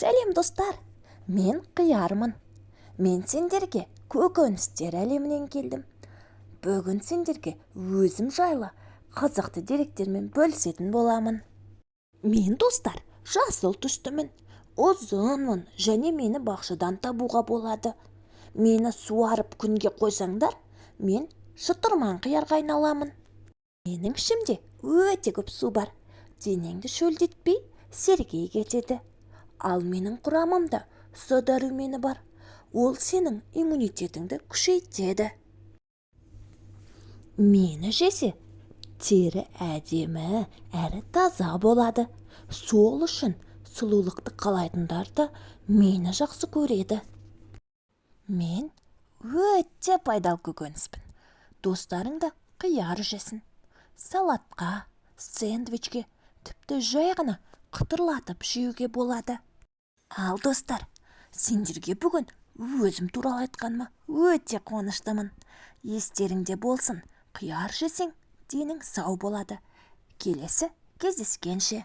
Сәлем достар, мен қиярмын. Мен сендерге көкөністер әлемінен келдім. Бүгін сендерге өзім жайлы қызықты деректермен бөлісетін боламын. Мен достар, жасыл түстімін, ұзынмын және мені бақшадан табуға болады. Мені суарып күнге қойсаңдар, мен шытырман қиярға айналамын. Менің ішімде өте көп су бар. Денеңді шөлдетпей сергей кетеді. Ал менің құрамымда С дәрумені бар. Ол сенің иммунитетіңді күшейтеді. Мені жесе, тері әдемі әрі таза болады. Сол үшін сұлулықты қалайтындар да мені жақсы көреді. Мен өте пайдалы көкөніспін. Достарың да қияр жесін. Салатқа, сэндвичке, тіпті жай ғана қытырлатып жеуге болады. Ал достар, сендерге бүгін өзім туралы айтқаныма өте қуаныштымын. Естеріңде болсын, қияр жесең, денің сау болады. Келесі кездескенше.